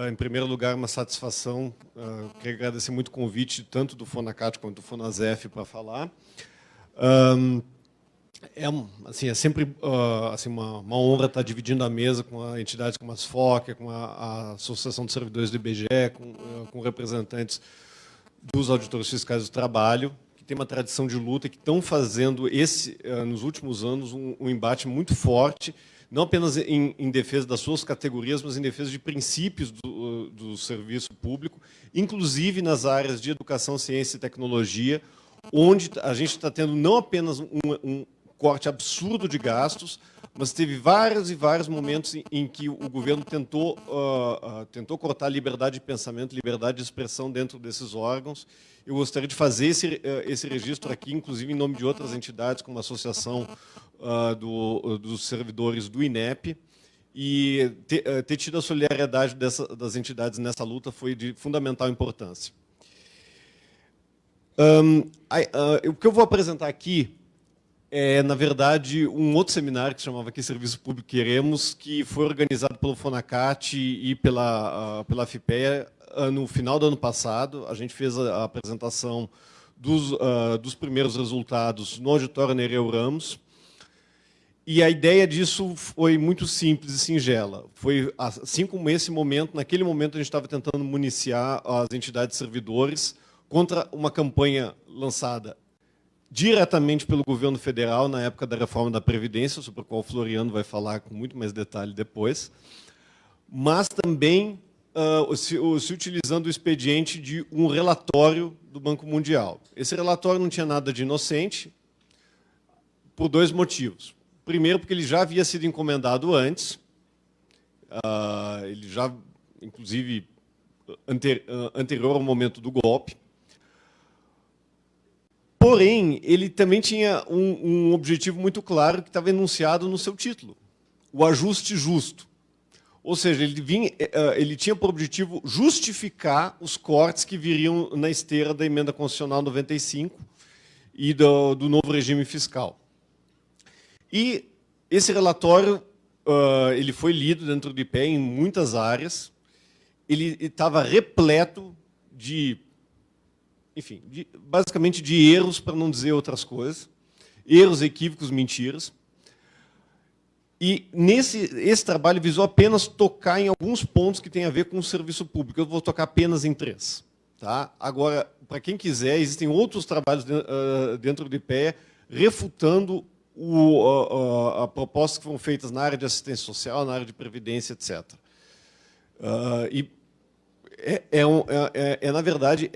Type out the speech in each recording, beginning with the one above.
Em primeiro lugar, uma satisfação. Queria agradecer muito o convite, tanto do Fonacat quanto do Fonasef, para falar. É sempre uma honra estar dividindo a mesa com entidades como a SFOC, com a Associação dos Servidores do IBGE, com representantes dos auditores fiscais do trabalho, que tem uma tradição de luta e que estão fazendo, nos últimos anos, um embate muito forte, não apenas em defesa das suas categorias, mas em defesa de princípios do serviço público, inclusive nas áreas de educação, ciência e tecnologia, onde a gente está tendo não apenas um corte absurdo de gastos, mas teve vários e vários momentos em que o governo tentou cortar a liberdade de pensamento, liberdade de expressão dentro desses órgãos. Eu gostaria de fazer esse registro aqui, inclusive em nome de outras entidades, como a Associação dos Servidores do INEP, e ter tido a solidariedade das entidades nessa luta foi de fundamental importância. O que eu vou apresentar aqui é, na verdade, um outro seminário que se chamava aqui Serviço Público Queremos, que foi organizado pelo Fonacat e pela FIPEA no final do ano passado. A gente fez a apresentação dos primeiros resultados no auditório Nereu Ramos. E a ideia disso foi muito simples e singela. Foi assim como naquele momento a gente estava tentando municiar as entidades servidores contra uma campanha lançada diretamente pelo governo federal na época da reforma da Previdência, sobre a qual o Floriano vai falar com muito mais detalhe depois, mas também se utilizando o expediente de um relatório do Banco Mundial. Esse relatório não tinha nada de inocente, por dois motivos. Primeiro, porque ele já havia sido encomendado antes, ele já, inclusive, anterior ao momento do golpe. Porém, ele também tinha um objetivo muito claro que estava enunciado no seu título, o ajuste justo. Ou seja, ele tinha por objetivo justificar os cortes que viriam na esteira da Emenda Constitucional 95 e do novo regime fiscal. E esse relatório ele foi lido dentro do IPEA em muitas áreas, ele estava repleto de... enfim, basicamente de erros, para não dizer outras coisas, erros, equívocos, mentiras. E esse trabalho visou apenas tocar em alguns pontos que têm a ver com o serviço público. Eu vou tocar apenas em 3. Tá? Agora, para quem quiser, existem outros trabalhos dentro do IPEA refutando a propostas que foram feitas na área de assistência social, na área de previdência, etc. Na verdade,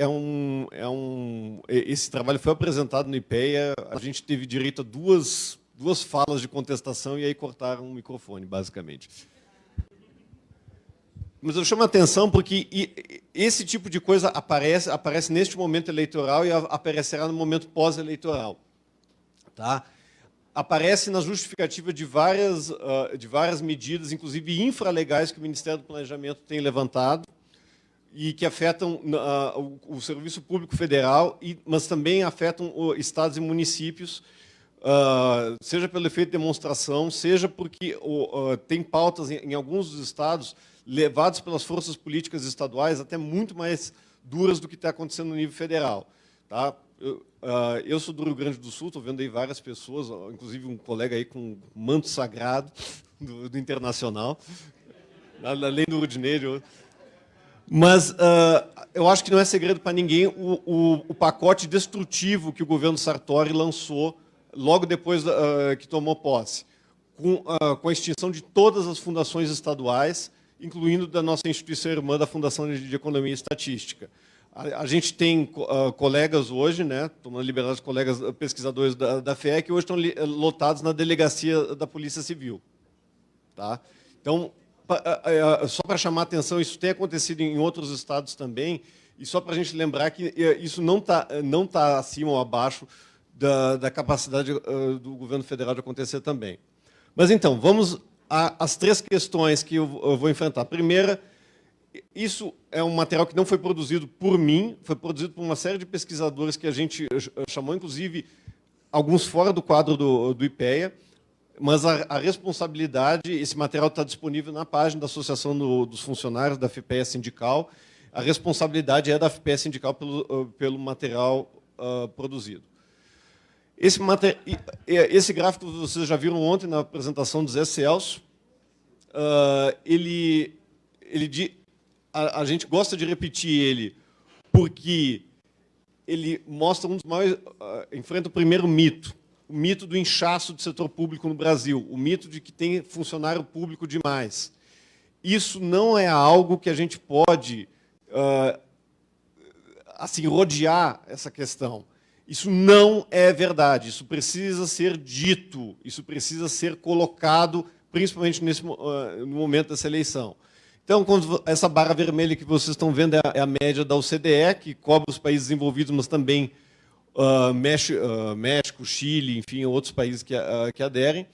esse trabalho foi apresentado no IPEA, a gente teve direito a duas falas de contestação e aí cortaram o microfone, basicamente. Mas eu chamo a atenção porque esse tipo de coisa aparece neste momento eleitoral e aparecerá no momento pós-eleitoral. Tá? Aparece na justificativa de várias medidas, inclusive infralegais, que o Ministério do Planejamento tem levantado, e que afetam o Serviço Público Federal, mas também afetam estados e municípios, seja pelo efeito de demonstração, seja porque tem pautas em alguns dos estados levadas pelas forças políticas estaduais até muito mais duras do que está acontecendo no nível federal. Tá? Eu sou do Rio Grande do Sul, estou vendo aí várias pessoas, inclusive um colega aí com manto sagrado do Internacional, além do Rudinei. Mas eu acho que não é segredo para ninguém o pacote destrutivo que o governo Sartori lançou logo depois que tomou posse, com a extinção de todas as fundações estaduais, incluindo da nossa instituição irmã, da Fundação de Economia e Estatística. A gente tem colegas hoje, né, tomando liberdade, colegas pesquisadores da FEE, que hoje estão lotados na delegacia da Polícia Civil. Tá? Então, só para chamar a atenção, isso tem acontecido em outros estados também, e só para a gente lembrar que isso não tá acima ou abaixo da capacidade do governo federal de acontecer também. Mas, então, vamos às 3 questões que eu vou enfrentar. A primeira, isso é um material que não foi produzido por mim, foi produzido por uma série de pesquisadores que a gente chamou, inclusive, alguns fora do quadro do IPEA, Mas a responsabilidade, esse material está disponível na página da Associação dos Funcionários da FPE Sindical, a responsabilidade é da FPE Sindical pelo material produzido. Esse gráfico vocês já viram ontem na apresentação do Zé Celso. A gente gosta de repetir ele porque ele mostra um dos maiores, enfrenta o primeiro mito, o mito do inchaço do setor público no Brasil, o mito de que tem funcionário público demais. Isso não é algo que a gente pode assim, rodear essa questão. Isso não é verdade, isso precisa ser dito, isso precisa ser colocado, principalmente no momento dessa eleição. Então, essa barra vermelha que vocês estão vendo é a média da OCDE, que cobre os países desenvolvidos, mas também México, Chile, enfim, outros países que aderem.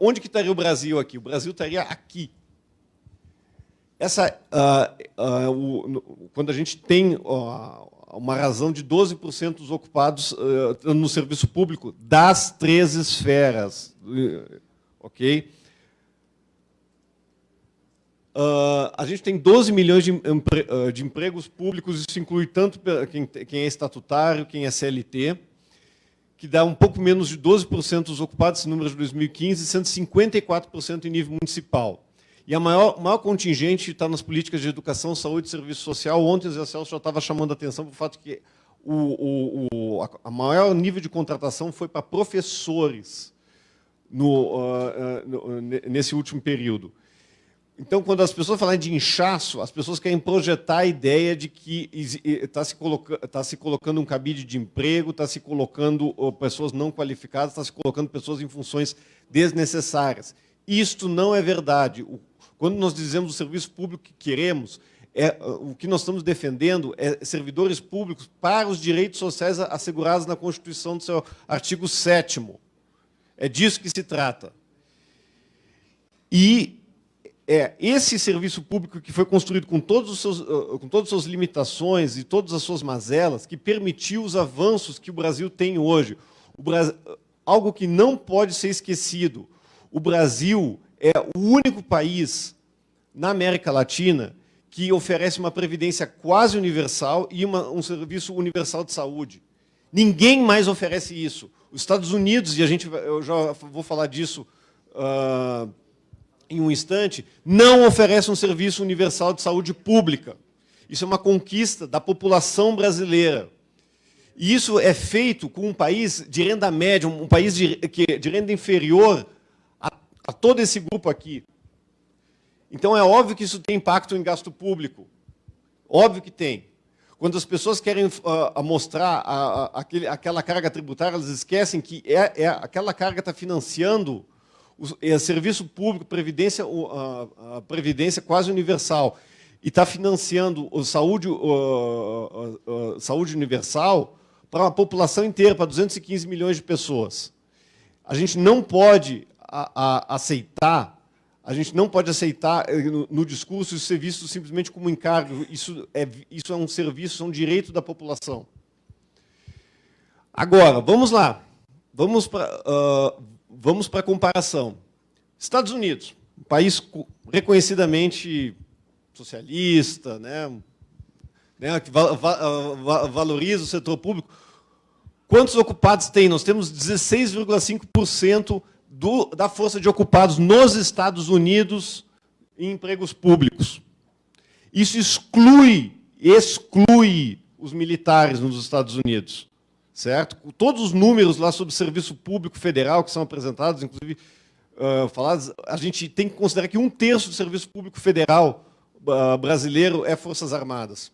Onde que estaria o Brasil aqui? O Brasil estaria aqui. Quando a gente tem uma razão de 12% dos ocupados no serviço público das 13 esferas, ok? A gente tem 12 milhões de empregos públicos, isso inclui tanto quem é estatutário, quem é CLT, que dá um pouco menos de 12% dos ocupados, esse número de 2015, sendo 54% em nível municipal. E a maior contingente está nas políticas de educação, saúde e serviço social. Ontem o Zé Celso já estava chamando a atenção para o fato que a maior nível de contratação foi para professores nesse último período. Então, quando as pessoas falam de inchaço, as pessoas querem projetar a ideia de que está se colocando um cabide de emprego, está se colocando pessoas não qualificadas, está se colocando pessoas em funções desnecessárias. Isto não é verdade. Quando nós dizemos o serviço público que queremos, o que nós estamos defendendo é servidores públicos para os direitos sociais assegurados na Constituição, do seu artigo 7º. É disso que se trata. E esse serviço público que foi construído com todas as suas limitações e todas as suas mazelas, que permitiu os avanços que o Brasil tem hoje. Algo que não pode ser esquecido. O Brasil é o único país na América Latina que oferece uma previdência quase universal e um serviço universal de saúde. Ninguém mais oferece isso. Os Estados Unidos, e eu já vou falar disso em um instante, não oferece um serviço universal de saúde pública. Isso é uma conquista da população brasileira. E isso é feito com um país de renda média, um país de renda inferior a todo esse grupo aqui. Então, é óbvio que isso tem impacto em gasto público. Óbvio que tem. Quando as pessoas querem mostrar aquela carga tributária, elas esquecem que aquela carga está financiando o serviço público, a previdência quase universal, e está financiando a saúde universal para a população inteira, para 215 milhões de pessoas. A gente não pode aceitar no discurso isso ser visto simplesmente como encargo. Isso é um serviço, é um direito da população. Agora, vamos lá. Vamos para a comparação. Estados Unidos, um país reconhecidamente socialista, né, que valoriza o setor público. Quantos ocupados tem? Nós temos 16,5% da força de ocupados nos Estados Unidos em empregos públicos. Isso exclui os militares nos Estados Unidos. Certo? Todos os números lá sobre o serviço público federal que são apresentados, inclusive falados, a gente tem que considerar que 1/3 do serviço público federal brasileiro é Forças Armadas.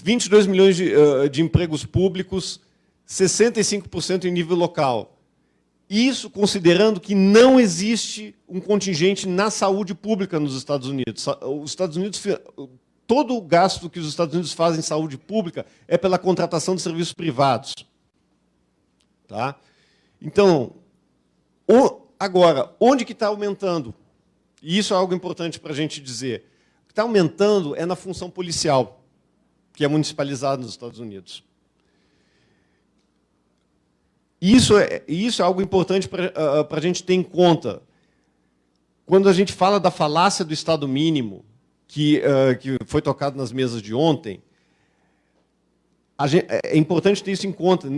22 milhões de empregos públicos, 65% em nível local. Isso considerando que não existe um contingente na saúde pública nos Estados Unidos. Os Estados Unidos, todo o gasto que os Estados Unidos fazem em saúde pública é pela contratação de serviços privados. Tá? Então, agora, onde que está aumentando? E isso é algo importante para a gente dizer. O que está aumentando é na função policial, que é municipalizada nos Estados Unidos. Isso é algo importante para a gente ter em conta. Quando a gente fala da falácia do Estado mínimo, que foi tocado nas mesas de ontem, é importante ter isso em conta.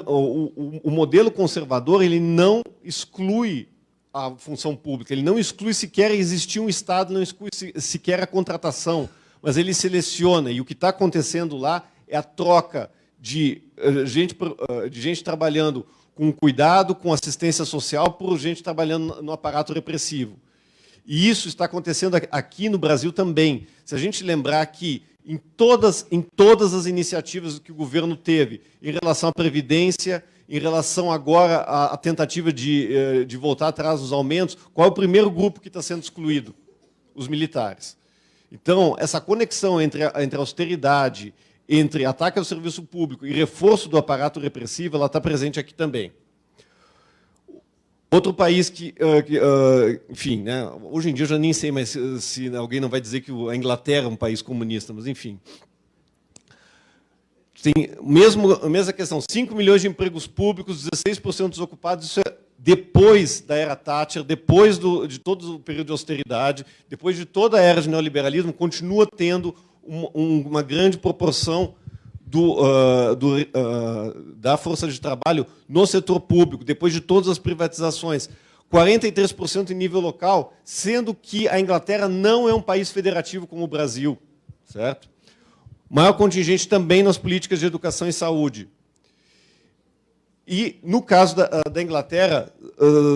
O modelo conservador ele não exclui a função pública, ele não exclui sequer existir um Estado, não exclui sequer a contratação, mas ele seleciona, e o que está acontecendo lá é a troca de gente trabalhando com cuidado, com assistência social, por gente trabalhando no aparato repressivo. E isso está acontecendo aqui no Brasil também. Se a gente lembrar que em todas as iniciativas que o governo teve em relação à Previdência, em relação agora à tentativa de voltar atrás dos aumentos, qual é o primeiro grupo que está sendo excluído? Os militares. Então, essa conexão entre austeridade, entre ataque ao serviço público e reforço do aparato repressivo, ela está presente aqui também. Outro país enfim, né, hoje em dia eu já nem sei mais se alguém não vai dizer que a Inglaterra é um país comunista, mas enfim. Tem a mesma questão, 5 milhões de empregos públicos, 16% desocupados, isso é depois da era Thatcher, depois de todo o período de austeridade, depois de toda a era de neoliberalismo, continua tendo uma grande proporção da força de trabalho no setor público, depois de todas as privatizações. 43% em nível local, sendo que a Inglaterra não é um país federativo como o Brasil, certo? Maior contingente também nas políticas de educação e saúde. E, no caso da Inglaterra,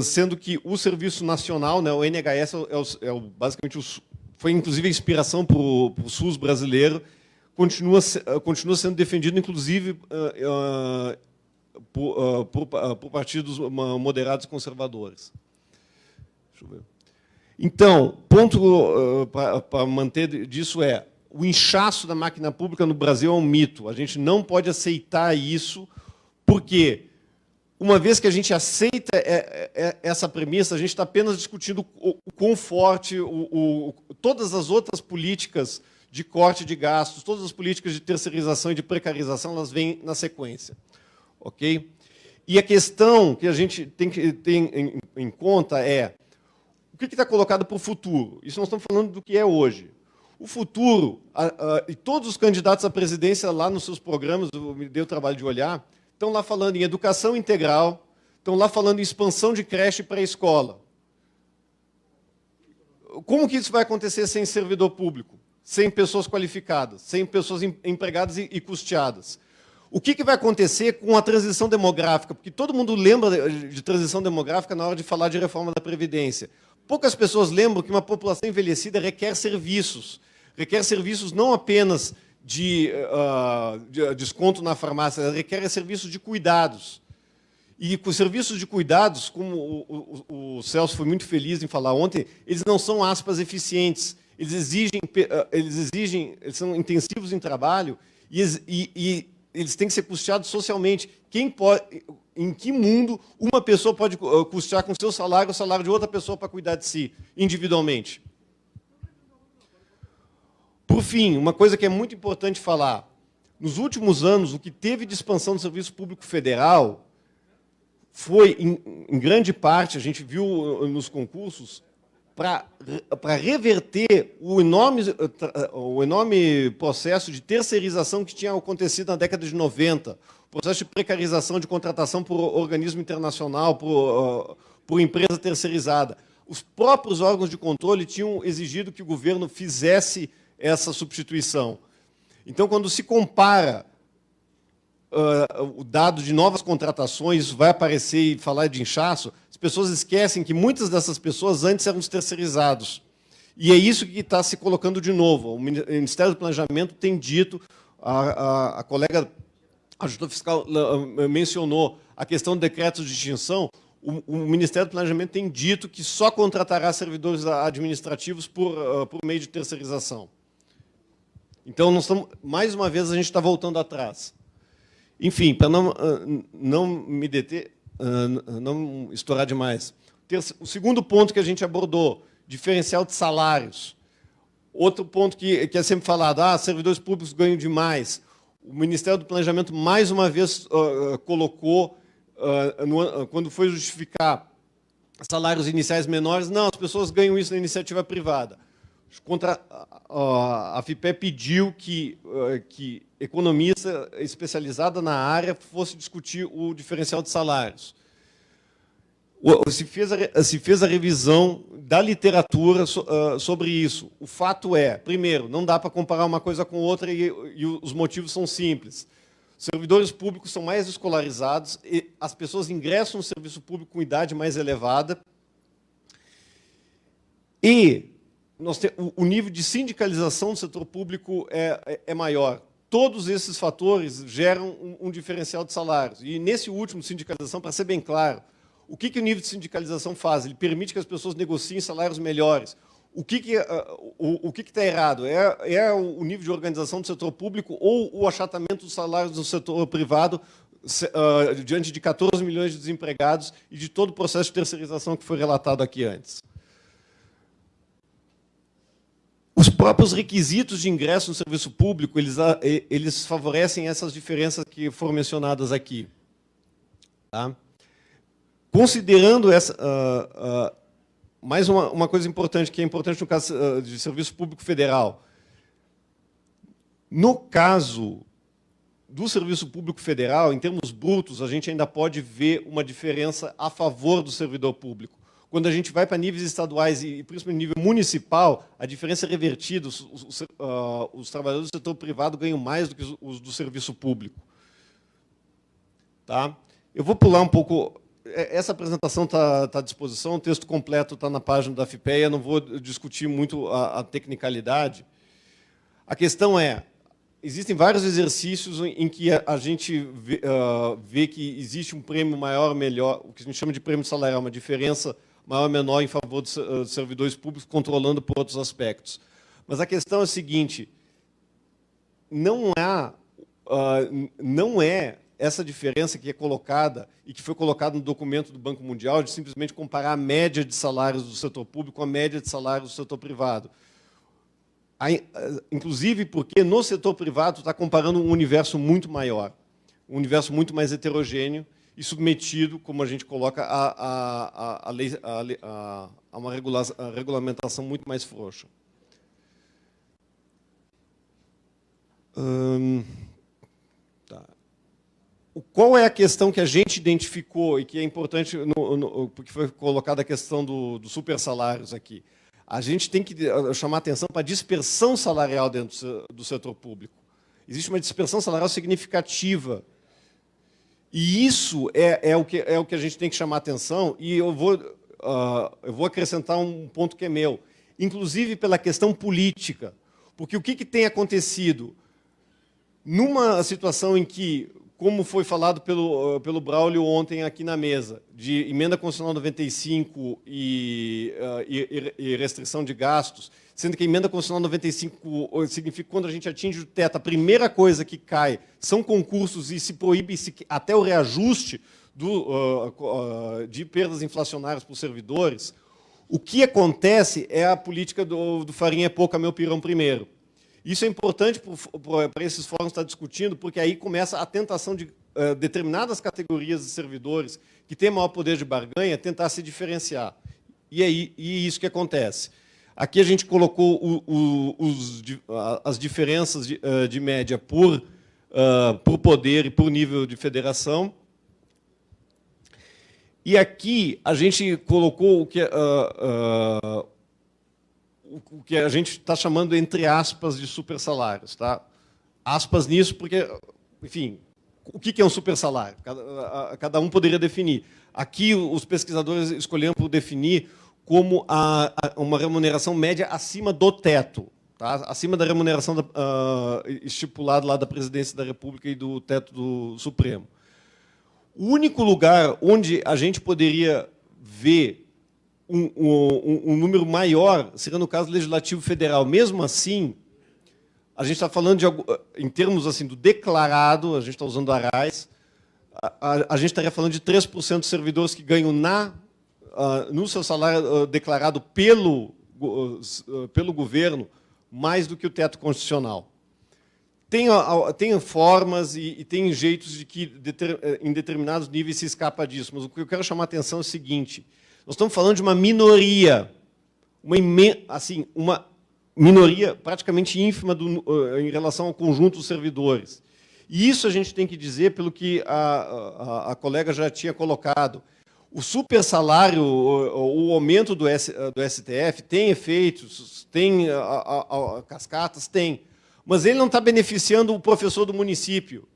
sendo que o Serviço Nacional, né, o NHS, basicamente foi inclusive a inspiração para o SUS brasileiro, continua sendo defendido, inclusive, por partidos moderados e conservadores. Deixa eu ver. Então, ponto para manter disso é o inchaço da máquina pública no Brasil é um mito. A gente não pode aceitar isso, porque, uma vez que a gente aceita essa premissa, a gente está apenas discutindo o quão forte todas as outras políticas de corte de gastos, todas as políticas de terceirização e de precarização, elas vêm na sequência. Ok? E a questão que a gente tem que ter em conta é o que está colocado para o futuro. Isso nós estamos falando do que é hoje. O futuro, e todos os candidatos à presidência lá nos seus programas, me deu o trabalho de olhar, estão lá falando em educação integral, estão lá falando em expansão de creche para a escola. Como que isso vai acontecer sem servidor público? Sem pessoas qualificadas, sem pessoas empregadas e custeadas? O que vai acontecer com a transição demográfica? Porque todo mundo lembra de transição demográfica na hora de falar de reforma da Previdência. Poucas pessoas lembram que uma população envelhecida requer serviços não apenas de desconto na farmácia, ela requer serviços de cuidados. E com serviços de cuidados, como o Celso foi muito feliz em falar ontem, eles não são, aspas, eficientes. Eles são intensivos em trabalho e eles têm que ser custeados socialmente. Em que mundo uma pessoa pode custear com seu salário o salário de outra pessoa para cuidar de si, individualmente? Por fim, uma coisa que é muito importante falar. Nos últimos anos, o que teve de expansão do serviço público federal foi, em grande parte, a gente viu nos concursos, para reverter o enorme processo de terceirização que tinha acontecido na década de 90, processo de precarização de contratação por organismo internacional, por empresa terceirizada. Os próprios órgãos de controle tinham exigido que o governo fizesse essa substituição. Então, quando se compara o dado de novas contratações, isso vai aparecer e falar de inchaço, as pessoas esquecem que muitas dessas pessoas antes eram os terceirizados. E é isso que está se colocando de novo. O Ministério do Planejamento tem dito, a colega ajudou fiscal mencionou a questão do decreto de extinção, o Ministério do Planejamento tem dito que só contratará servidores administrativos por meio de terceirização. Então, mais uma vez, a gente está voltando atrás. Enfim, para não me deter, não estourar demais. O segundo ponto que a gente abordou, diferencial de salários. Outro ponto que é sempre falado, servidores públicos ganham demais. O Ministério do Planejamento, mais uma vez, colocou quando foi justificar salários iniciais menores, não, as pessoas ganham isso na iniciativa privada. A FIPE pediu que economista especializada na área fosse discutir o diferencial de salários. Se fez a revisão da literatura sobre isso. O fato é, primeiro, não dá para comparar uma coisa com outra e os motivos são simples. Os servidores públicos são mais escolarizados, e as pessoas ingressam no serviço público com idade mais elevada e o nível de sindicalização do setor público é maior. Todos esses fatores geram um diferencial de salários. E, nesse último, sindicalização, para ser bem claro, o que o nível de sindicalização faz? Ele permite que as pessoas negociem salários melhores. O que está errado? É o nível de organização do setor público ou o achatamento dos salários do setor privado diante de 14 milhões de desempregados e de todo o processo de terceirização que foi relatado aqui antes? Os próprios requisitos de ingresso no serviço público, eles favorecem essas diferenças que foram mencionadas aqui. Tá? Considerando mais uma coisa importante, que é importante no caso de serviço público federal. No caso do serviço público federal, em termos brutos, a gente ainda pode ver uma diferença a favor do servidor público. Quando a gente vai para níveis estaduais e principalmente nível municipal, a diferença é revertida. Os trabalhadores do setor privado ganham mais do que os do serviço público. Tá? Eu vou pular um pouco. Essa apresentação está à disposição, o texto completo está na página da FIPEA, não vou discutir muito a tecnicalidade. A questão é, existem vários exercícios em que a gente vê que existe um prêmio maior ou melhor, o que a gente chama de prêmio salarial, uma diferença maior ou menor em favor dos servidores públicos, controlando por outros aspectos. Mas a questão é a seguinte, não é essa diferença que é colocada e que foi colocada no documento do Banco Mundial de simplesmente comparar a média de salários do setor público com a média de salários do setor privado. Inclusive porque no setor privado está comparando um universo muito maior, um universo muito mais heterogêneo e submetido, como a gente coloca, a uma regulamentação muito mais frouxa. Qual é a questão que a gente identificou e que é importante, porque foi colocada a questão dos supersalários aqui? A gente tem que chamar atenção para a dispersão salarial dentro do setor público. Existe uma dispersão salarial significativa. E isso é o que a gente tem que chamar atenção, e eu vou acrescentar um ponto que é meu, inclusive pela questão política. Porque o que tem acontecido? Numa situação em que, como foi falado pelo Braulio ontem aqui na mesa, de emenda constitucional 95 e restrição de gastos, sendo que a emenda constitucional 95 significa que quando a gente atinge o teto, a primeira coisa que cai são concursos e se proíbe até o reajuste de perdas inflacionárias para os servidores, o que acontece é a política do farinha é pouca, meu pirão primeiro. Isso é importante para esses fóruns estar discutindo, porque aí começa a tentação de determinadas categorias de servidores que têm maior poder de barganha tentar se diferenciar. E isso que acontece. Aqui a gente colocou as diferenças de média por poder e por nível de federação. E aqui a gente colocou o que a gente está chamando, entre aspas, de supersalários. Tá? Aspas nisso, porque, enfim, o que é um supersalário? Cada um poderia definir. Aqui, os pesquisadores escolheram por definir como uma remuneração média acima do teto, tá? Acima da remuneração estipulada lá da Presidência da República e do teto do Supremo. O único lugar onde a gente poderia ver um número maior seria no caso legislativo federal. Mesmo assim, a gente está falando em termos assim, do declarado, a gente está usando ARAIS, a gente estaria falando de 3% de servidores que ganham no seu salário declarado pelo governo mais do que o teto constitucional. Tem formas e tem jeitos de que em determinados níveis se escapa disso, mas o que eu quero chamar a atenção é o seguinte: nós estamos falando de uma minoria, uma minoria praticamente ínfima em relação ao conjunto dos servidores. E isso a gente tem que dizer pelo que a colega já tinha colocado. O super salário, o aumento do STF tem efeitos, tem cascatas, tem. Mas ele não está beneficiando o professor do município.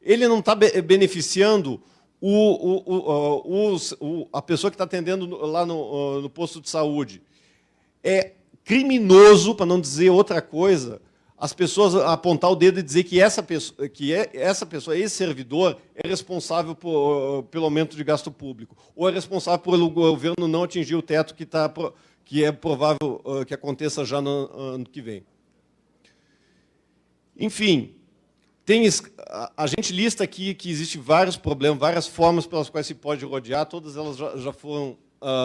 Ele não está beneficiando a pessoa que está atendendo lá no posto de saúde. É criminoso, para não dizer outra coisa, as pessoas apontar o dedo e dizer que essa pessoa, esse servidor, é responsável pelo aumento de gasto público, ou é responsável pelo governo não atingir o teto que é provável que aconteça já no ano que vem. Enfim, a gente lista aqui que existem vários problemas, várias formas pelas quais se pode rodear, todas elas já foram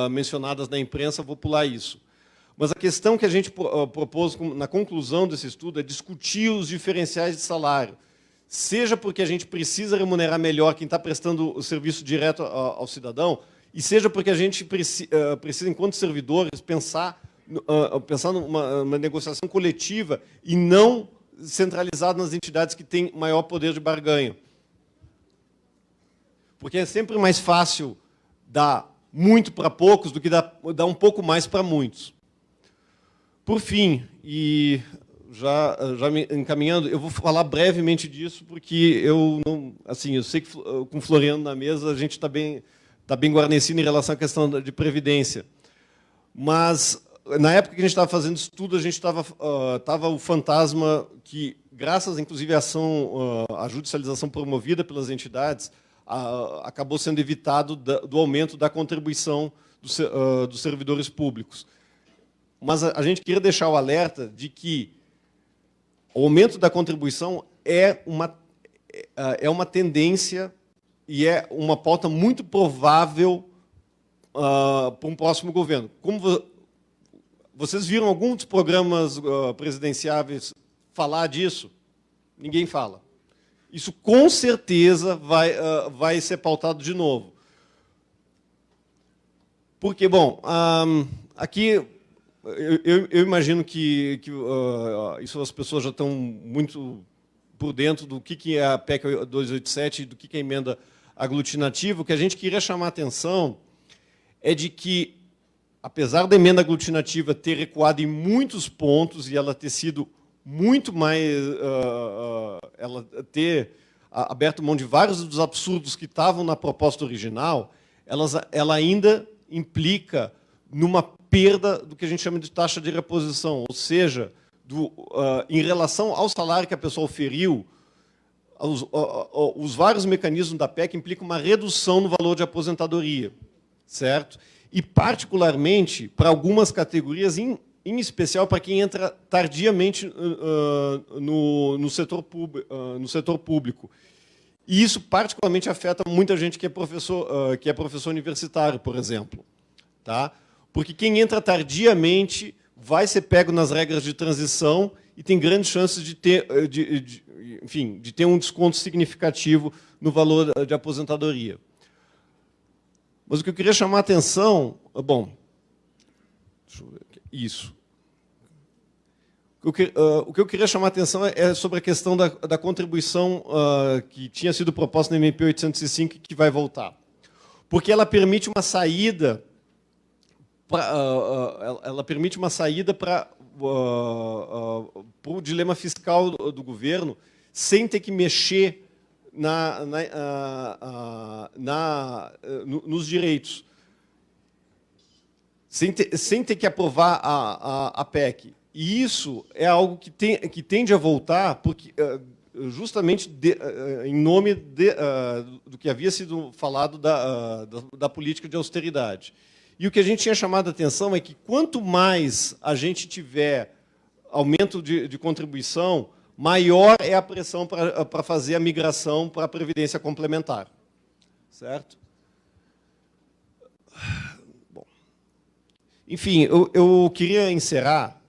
mencionadas na imprensa, vou pular isso. Mas a questão que a gente propôs na conclusão desse estudo é discutir os diferenciais de salário, seja porque a gente precisa remunerar melhor quem está prestando o serviço direto ao cidadão, e seja porque a gente precisa, enquanto servidores, pensar numa negociação coletiva e não centralizado nas entidades que têm maior poder de barganha. Porque é sempre mais fácil dar muito para poucos do que dar um pouco mais para muitos. Por fim, e já me encaminhando, eu vou falar brevemente disso, porque eu sei que com o Floriano na mesa a gente está bem guarnecido em relação à questão de previdência. Mas na época que a gente estava fazendo isso tudo, a gente estava o fantasma que, graças, inclusive, à judicialização promovida pelas entidades, acabou sendo evitado do aumento da contribuição dos servidores públicos. Mas a gente queria deixar o alerta de que o aumento da contribuição é uma tendência e é uma pauta muito provável para um próximo governo. Como vocês viram alguns dos programas presidenciáveis falar disso? Ninguém fala. Isso, com certeza, vai ser pautado de novo. Porque, bom, aqui eu imagino que isso as pessoas já estão muito por dentro do que é a PEC 287 e do que é a emenda aglutinativa. O que a gente queria chamar a atenção é de que, apesar da emenda aglutinativa ter recuado em muitos pontos e ela ter sido muito mais... ela ter aberto mão de vários dos absurdos que estavam na proposta original, ela ainda implica numa perda do que a gente chama de taxa de reposição, ou seja, em relação ao salário que a pessoa oferiu, os vários mecanismos da PEC implicam uma redução no valor de aposentadoria, certo? E, particularmente, para algumas categorias, em especial para quem entra tardiamente no setor público. E isso, particularmente, afeta muita gente que é professor universitário, por exemplo. Tá? Porque quem entra tardiamente vai ser pego nas regras de transição e tem grandes chances de ter um desconto significativo no valor de aposentadoria. Mas o que eu queria chamar a atenção... Bom, deixa eu ver aqui. Isso. O que eu queria chamar a atenção é sobre a questão da contribuição que tinha sido proposta na MP 805 e que vai voltar. Porque ela permite uma saída... ela permite uma saída para o dilema fiscal do governo sem ter que mexer nos direitos, sem ter que aprovar a PEC. E isso é algo que tende a voltar, porque, justamente em nome do que havia sido falado da política de austeridade. E o que a gente tinha chamado a atenção é que quanto mais a gente tiver aumento de contribuição, maior é a pressão para fazer a migração para a previdência complementar. Certo? Bom. Enfim, eu queria encerrar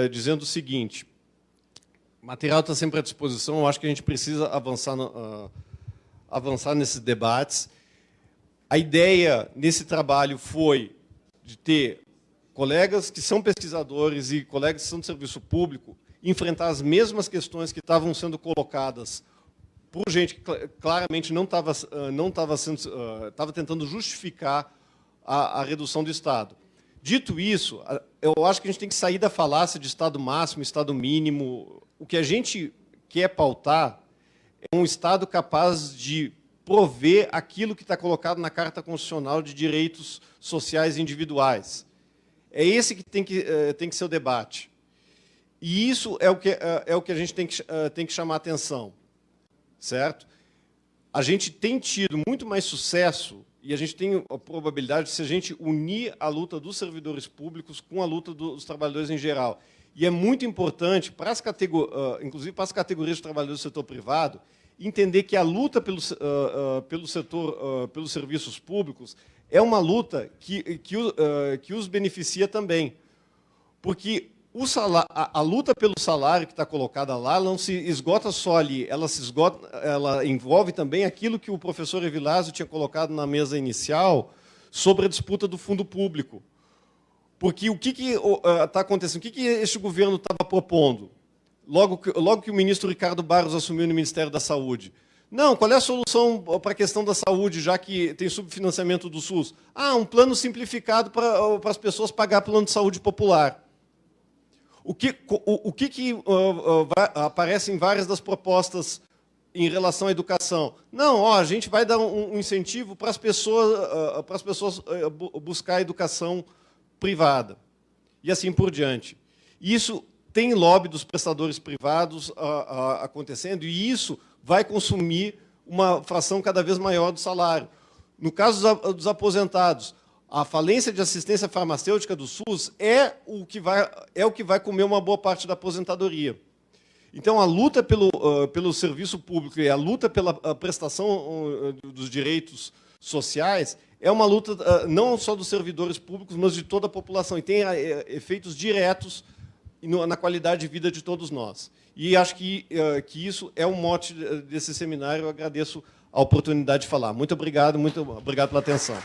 dizendo o seguinte. O material está sempre à disposição, eu acho que a gente precisa avançar, avançar nesses debates. A ideia nesse trabalho foi de ter colegas que são pesquisadores e colegas que são de serviço público enfrentar as mesmas questões que estavam sendo colocadas por gente que claramente não estava tentando justificar a redução do Estado. Dito isso, eu acho que a gente tem que sair da falácia de Estado máximo, Estado mínimo. O que a gente quer pautar é um Estado capaz de prover aquilo que está colocado na Carta Constitucional de Direitos Sociais Individuais. É esse que tem que ser o debate. E isso é o que a gente tem que chamar a atenção. Certo? A gente tem tido muito mais sucesso, e a gente tem a probabilidade, se a gente unir a luta dos servidores públicos com a luta dos trabalhadores em geral. E é muito importante, inclusive para as categorias de trabalhadores do setor privado, entender que a luta pelos serviços públicos é uma luta que os beneficia também. Porque a luta pelo salário que está colocada lá não se esgota só ali, ela envolve também aquilo que o professor Evilásio tinha colocado na mesa inicial sobre a disputa do fundo público. Porque o que está acontecendo? O que este governo estava propondo? Logo que o ministro Ricardo Barros assumiu no Ministério da Saúde. Não, qual é a solução para a questão da saúde, já que tem subfinanciamento do SUS? Um plano simplificado para as pessoas pagar plano de saúde popular. O que aparece em várias das propostas em relação à educação? Não, a gente vai dar um incentivo para as pessoas buscar a educação privada. E assim por diante. Isso tem lobby dos prestadores privados acontecendo, e isso vai consumir uma fração cada vez maior do salário. No caso dos aposentados, a falência de assistência farmacêutica do SUS é o que vai comer uma boa parte da aposentadoria. Então, a luta pelo serviço público e a luta pela prestação dos direitos sociais é uma luta não só dos servidores públicos, mas de toda a população, e tem efeitos diretos na qualidade de vida de todos nós. E acho que isso é o mote desse seminário. Eu agradeço a oportunidade de falar. Muito obrigado pela atenção.